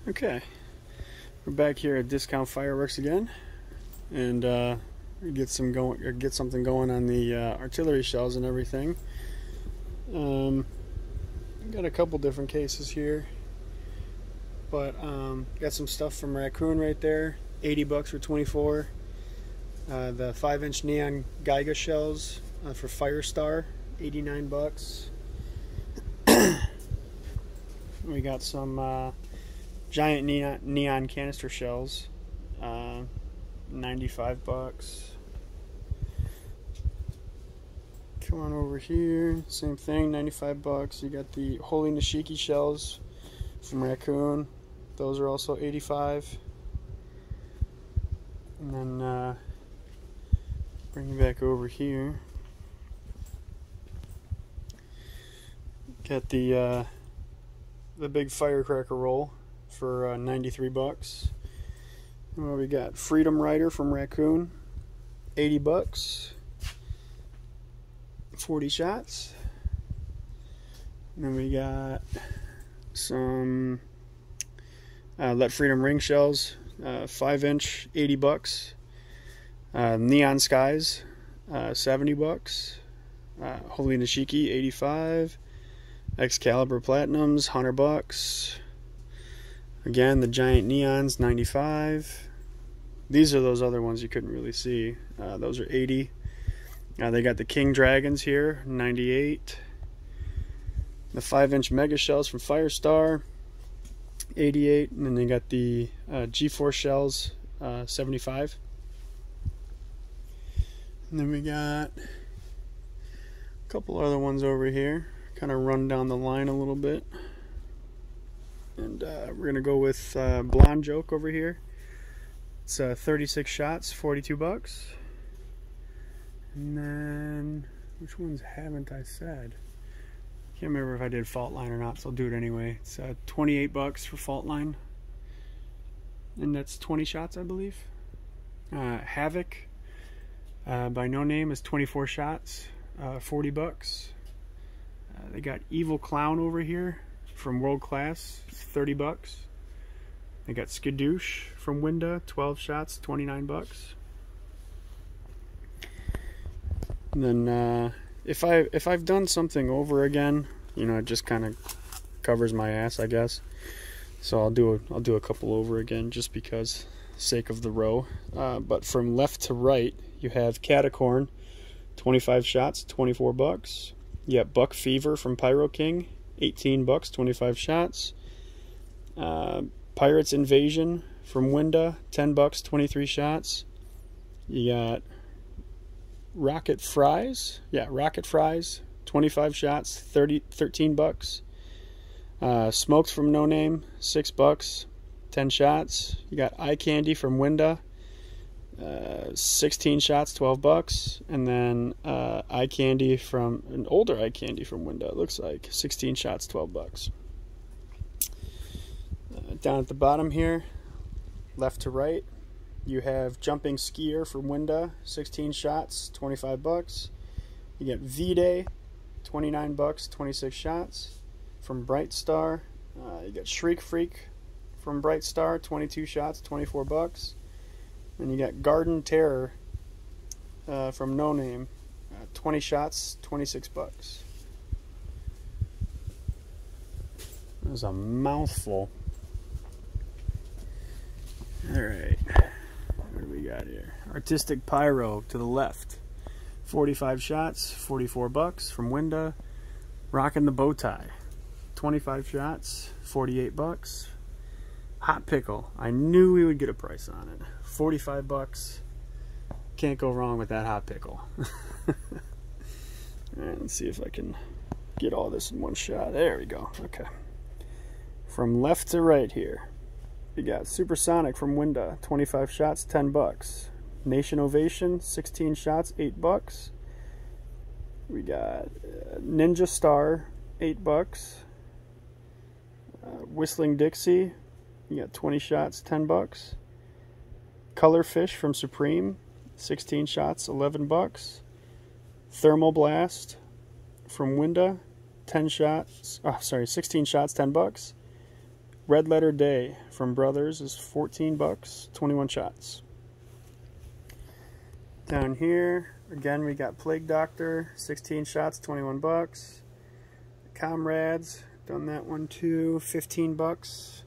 Okay, we're back here at Discount Fireworks again, and get something going on the artillery shells and everything. Got a couple different cases here, but got some stuff from Raccoon right there. $80 for 24. The 5-inch neon Geiger shells for Firestar, $89. We got some giant neon canister shells, $95. Come on over here, same thing, $95. You got the Holy Nishiki shells from Raccoon. Those are also $85. And then bring it back over here. Got the big firecracker roll for $93. Well, we got Freedom Rider from Raccoon, $80. 40 shots. And then we got some Let Freedom Ring shells, 5-inch, $80. Neon Skies, $70. Holy Nishiki, $85. Excalibur Platinums, $100. Again, the giant neons, $95. These are those other ones you couldn't really see. Those are $80. They got the King Dragons here, $98. The 5-inch mega shells from Firestar, $88. And then they got the G-Force shells, $75. And then we got a couple other ones over here. Kind of run down the line a little bit. And we're going to go with Blonde Joke over here. It's 36 shots, $42. And then, which ones haven't I said? Can't remember if I did Fault Line or not, so I'll do it anyway. It's $28 for Fault Line. And that's 20 shots, I believe. Havoc by No Name is 24 shots, $40. They got Evil Clown over here from World Class, $30. They got Skadoosh from Winda, 12 shots, $29. And then if I've done something over again, you know, it just kind of covers my ass, I guess. So I'll do a couple over again just because sake of the row. But from left to right, you have Catacorn, 25 shots, $24. You got Buck Fever from Pyro King, $18, 25 shots. Pirates Invasion from Winda, $10, 23 shots. You got Rocket Fries, 25 shots, $13. Smokes from No Name, $6, 10 shots. You got Eye Candy from Winda, 16 shots, $12. And then Eye Candy from an older Eye Candy from Winda, it looks like, 16 shots, $12. Down at the bottom here, left to right, you have Jumping Skier from Winda, 16 shots, $25. You get V-Day, $29, 26 shots from Bright Star. You got Shriek Freak from Bright Star, 22 shots, $24. And you got Garden Terror from No Name, 20 shots, $26. That was a mouthful. Alright, what do we got here? Artistic Pyro to the left, 45 shots, $44 from Winda. Rockin' the Bowtie, 25 shots, $48. Hot Pickle, I knew we would get a price on it, $45. Can't go wrong with that Hot Pickle. Alright, let's see if I can get all this in one shot. There we go. Okay. From left to right here, we got Supersonic from Winda, 25 shots, $10. Nation Ovation, 16 shots, $8. We got Ninja Star, $8. Whistling Dixie, you got 20 shots, $10. Color Fish from Supreme, 16 shots, $11. Thermal Blast from Winda, 16 shots, $10. Red Letter Day from Brothers is 14 bucks, 21 shots. Down here, again, we got Plague Doctor, 16 shots, 21 bucks. Comrades, done that one too, 15 bucks.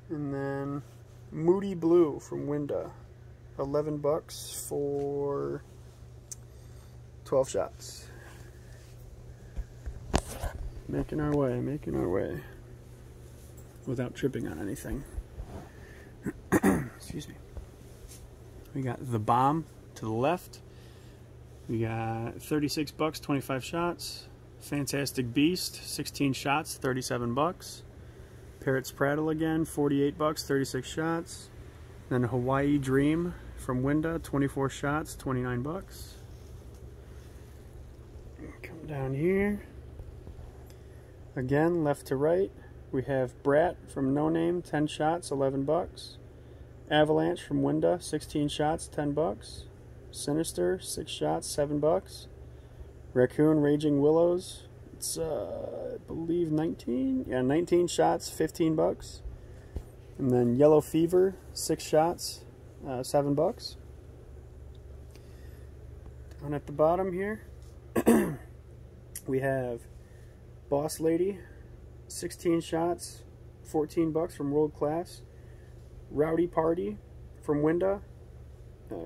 And then Moody Blue from Winda, 11 bucks for 12 shots. Making our way. Without tripping on anything. Excuse me. We got The Bomb to the left. We got 36 bucks, 25 shots. Fantastic Beast, 16 shots, 37 bucks. Parrots Prattle again, 48 bucks, 36 shots. Then Hawaii Dream from Winda, 24 shots, 29 bucks. Come down here. Again, left to right. We have Brat from No Name, 10 shots, 11 bucks. Avalanche from Winda, 16 shots, 10 bucks. Sinister, 6 shots, 7 bucks. Raccoon Raging Willows, it's I believe 19. Yeah, 19 shots, 15 bucks. And then Yellow Fever, 6 shots, 7 bucks. Down at the bottom here, we have Boss Lady, 16 shots, 14 bucks from World Class. Rowdy Party from Winda,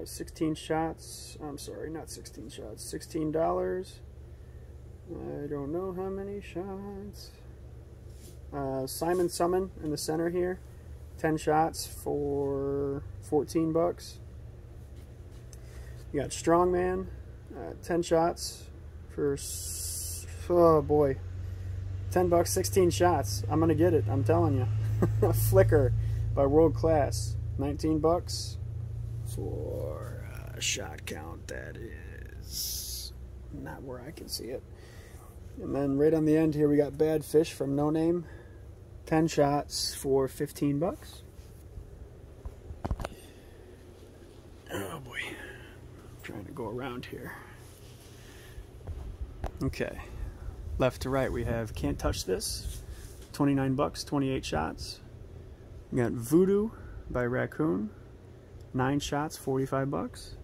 16 shots. I'm sorry, not 16 shots. $16. I don't know how many shots. Simon Summon in the center here, 10 shots for 14 bucks. You got Strongman, 10 shots for, oh boy, 10 bucks, 16 shots. I'm gonna get it, I'm telling you. Flicker by World Class, 19 bucks for a shot count that is not where I can see it. And then right on the end here we got Bad Fish from No Name, 10 shots for 15 bucks. Oh boy, I'm trying to go around here. Okay, left to right we have Can't Touch This, 29 bucks, 28 shots. We got Voodoo by Raccoon, 9 shots, 45 bucks.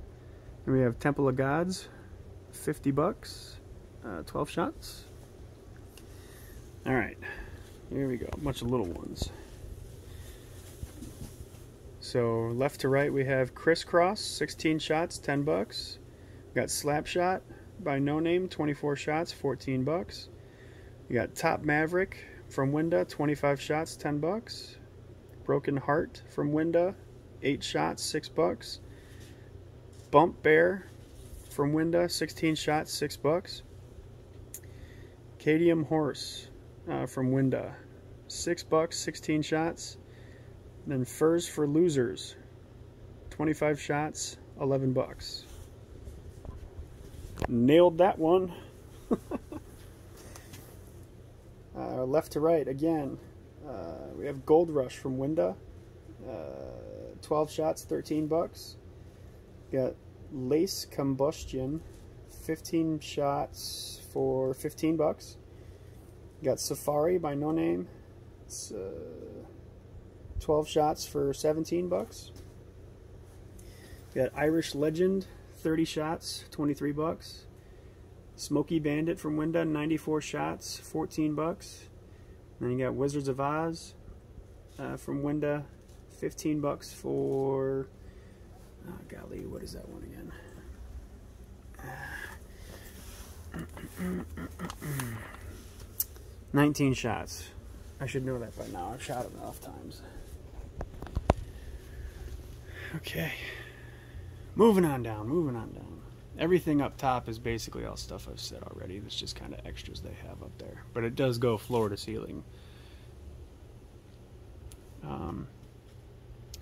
And we have Temple of Gods, 50 bucks, 12 shots. All right, here we go, a bunch of little ones. So left to right we have Crisscross, 16 shots, 10 bucks. We got Slapshot by No Name, 24 shots, 14 bucks. We got Top Maverick from Winda, 25 shots, 10 bucks. Broken Heart from Winda, 8 shots, 6 bucks. Bump Bear from Winda, 16 shots, 6 bucks. Cadium Horse from Winda, 6 bucks, 16 shots. Then Furs for Losers, 25 shots, 11 bucks. Nailed that one. Left to right again. We have Gold Rush from Winda, 12 shots, 13 bucks. Got Lace Combustion, 15 shots for 15 bucks. Got Safari by No Name, it's 12 shots for 17 bucks. Got Irish Legend, 30 shots, 23 bucks. Smoky Bandit from Winda, 94 shots, 14 bucks. Then you got Wizards of Oz from Winda, 15 bucks for, oh golly, what is that one again? 19 shots. I should know that by now. I've shot it enough times. Okay. Moving on down. Everything up top is basically all stuff I've said already. It's just kind of extras they have up there. But it does go floor to ceiling.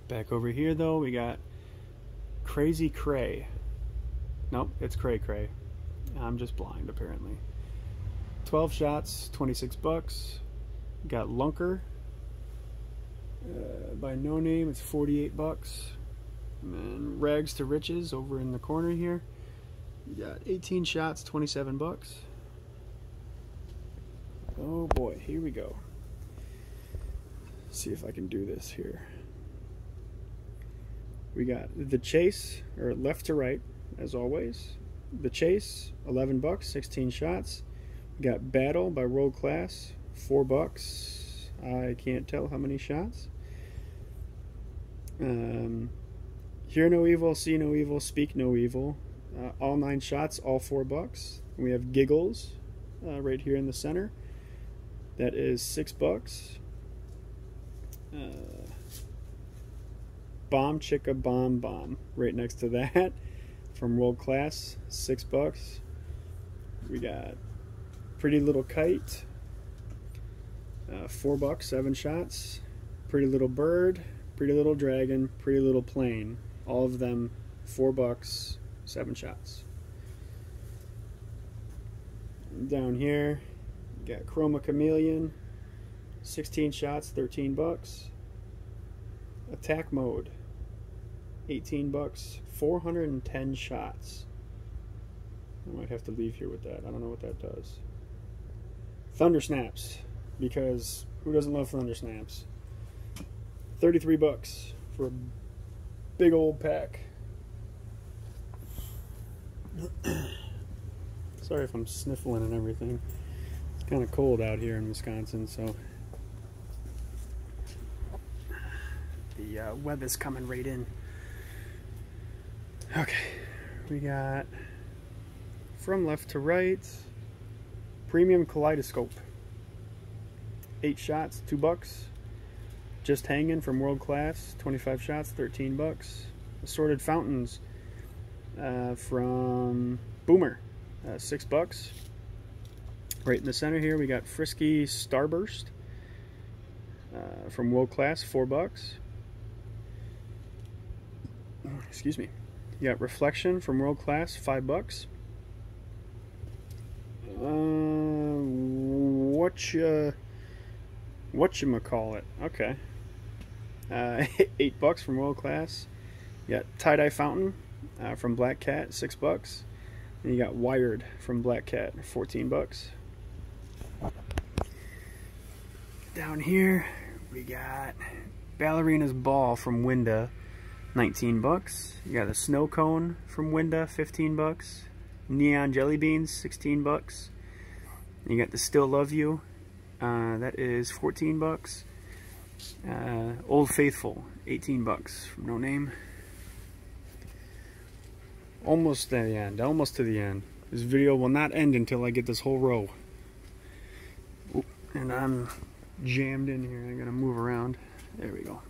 Back over here, though, we got Crazy Cray. Nope, it's Cray Cray. I'm just blind, apparently. 12 shots, 26 bucks. Got Lunker by No Name. It's 48 bucks. And then Rags to Riches over in the corner here. You got 18 shots, 27 bucks. Oh boy, here we go. see if I can do this here. We got the Chase, or left to right, as always. The Chase, 11 bucks, 16 shots. We got Battle by World Class, 4 bucks. I can't tell how many shots. Hear No Evil, See No Evil, Speak No Evil. All 9 shots, all 4 bucks. We have Giggles right here in the center. That is 6 bucks. Bomb Chicka Bomb Bomb right next to that from World Class, 6 bucks. We got Pretty Little Kite, 4 bucks, 7 shots. Pretty Little Bird, Pretty Little Dragon, Pretty Little Plane, all of them 4 bucks, 7 shots. Down here we got Chroma Chameleon, 16 shots, 13 bucks. Attack Mode, 18 bucks, 410 shots. I might have to leave here with that. I don't know what that does. Thunder Snaps, because who doesn't love Thunder Snaps? 33 bucks for a big old pack. Sorry if I'm sniffling and everything. It's kind of cold out here in Wisconsin, so the weather's coming right in. Okay, we got From Left to Right, Premium Kaleidoscope, 8 shots, 2 bucks. Just Hanging from World Class, 25 shots, 13 bucks. Assorted Fountains from Boomer, 6 bucks. Right in the center here we got Frisky Starburst from World Class, 4 bucks. Excuse me. You got Reflection from World Class, 5 bucks. Whatchamacallit? Okay. 8 bucks from World Class. You got Tie-Dye Fountain from Black Cat, 6 bucks. And you got Wired from Black Cat, 14 bucks. Down here we got Ballerina's Ball from Winda, 19 bucks. You got a Snow Cone from Winda, 15 bucks. Neon Jelly Beans, 16 bucks. You got the Still Love You, that is 14 bucks. Old Faithful, 18 bucks from No Name. Almost to the end, almost to the end. This video will not end until I get this whole row. Oop, and I'm jammed in here. I'm gonna move around. There we go.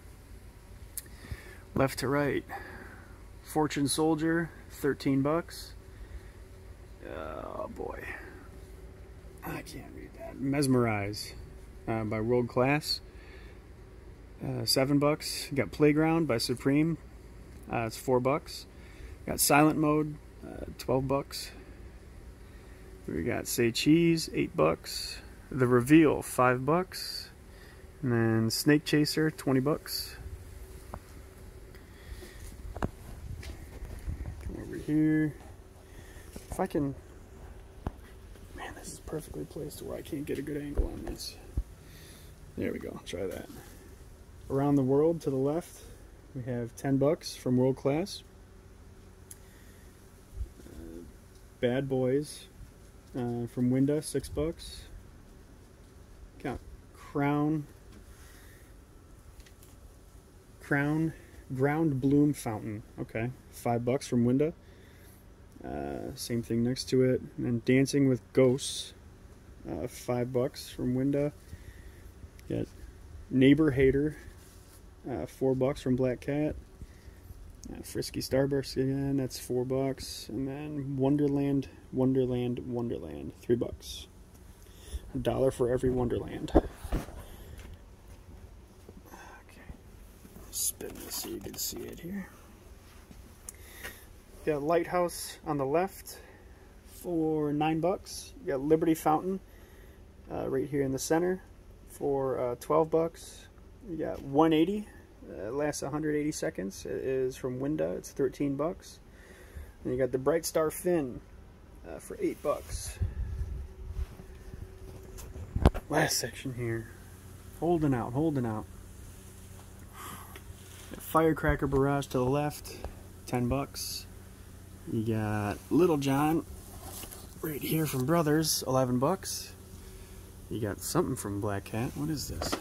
Left to right. Fortune Soldier, 13 bucks. Oh boy. I can't read that. Mesmerize by World Class, 7 bucks. You got Playground by Supreme, it's 4 bucks. Got Silent Mode, 12 bucks. We got Say Cheese, 8 bucks. The Reveal, 5 bucks. And then Snake Chaser, 20 bucks. Come over here. If I can... Man, this is perfectly placed where I can't get a good angle on this. There we go, try that. Around the World to the left, we have 10 bucks from World Class. Bad Boys from Winda, 6 bucks. Got Ground Bloom Fountain, okay, 5 bucks from Winda. Same thing next to it. And then Dancing with Ghosts, 5 bucks from Winda. Got Neighbor Hater, 4 bucks from Black Cat. Frisky Starburst again, that's 4 bucks. And then Wonderland, 3 bucks. $1 for every Wonderland. Okay, spin this so you can see it here. You got Lighthouse on the left for 9 bucks. You got Liberty Fountain right here in the center for 12 bucks. You got 180. Lasts 180 seconds. It is from Winda. It's 13 bucks. And you got the Bright Star Fin for 8 bucks. Last section here. Holding out, holding out. Firecracker Barrage to the left, 10 bucks. You got Little John right here from Brothers, 11 bucks. You got something from Black Cat. What is this?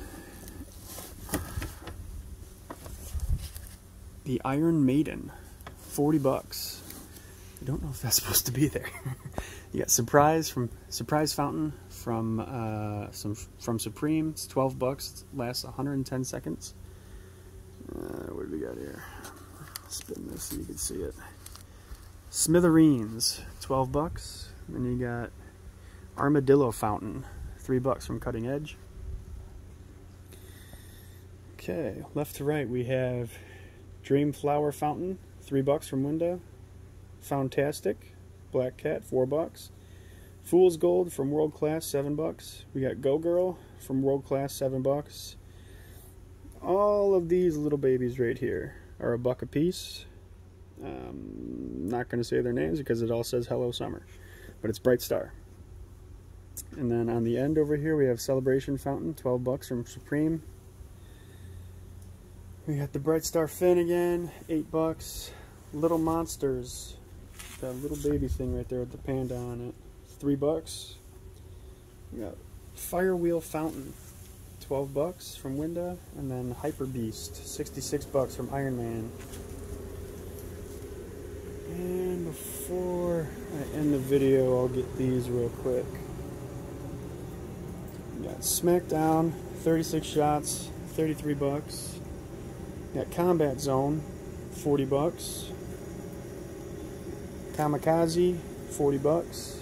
The Iron Maiden, 40 bucks. I don't know if that's supposed to be there. You got Surprise Fountain from Supreme. It's 12 bucks. It lasts 110 seconds. What do we got here? Spin this so you can see it. Smithereens, 12 bucks. Then you got Armadillo Fountain, 3 bucks from Cutting Edge. Okay, left to right we have Dream Flower Fountain, 3 bucks from Window. Fantastic, Black Cat, 4 bucks. Fool's Gold from World Class, 7 bucks. We got Go Girl from World Class, 7 bucks. All of these little babies right here are $1 a piece. Not going to say their names because it all says Hello Summer, but it's Bright Star. And then on the end over here we have Celebration Fountain, 12 bucks from Supreme. We got the Bright Star Fin again, 8 bucks. Little Monsters, that little baby thing right there with the panda on it, 3 bucks. We got Fire Wheel Fountain, 12 bucks from Winda, and then Hyper Beast, 66 bucks from Iron Man. And before I end the video, I'll get these real quick. We got SmackDown, 36 shots, 33 bucks. We got Combat Zone, 40 bucks. Kamikaze, 40 bucks.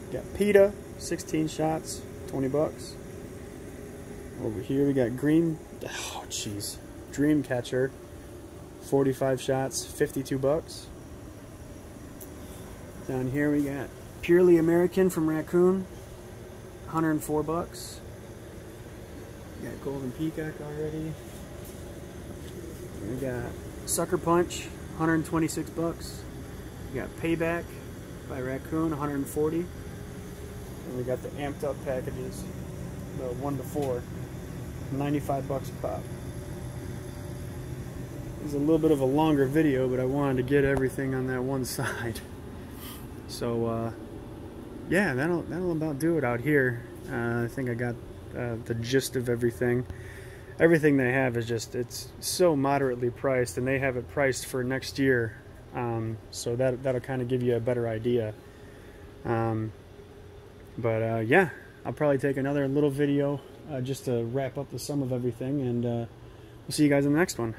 We got PETA, 16 shots, 20 bucks. Over here we got Dreamcatcher, 45 shots, 52 bucks. Down here we got Purely American from Raccoon, 104 bucks. We got Golden Peacock already. We got Sucker Punch, 126 bucks. We got Payback by Raccoon, 140. And we got the amped up packages, the 1 to 4, 95 bucks a pop. It's a little bit of a longer video, but I wanted to get everything on that one side. So yeah, that'll about do it out here. I think I got the gist of everything. Everything they have is just, it's so moderately priced, and they have it priced for next year. So that'll kind of give you a better idea. Yeah, I'll probably take another little video just to wrap up the sum of everything, and we'll see you guys in the next one.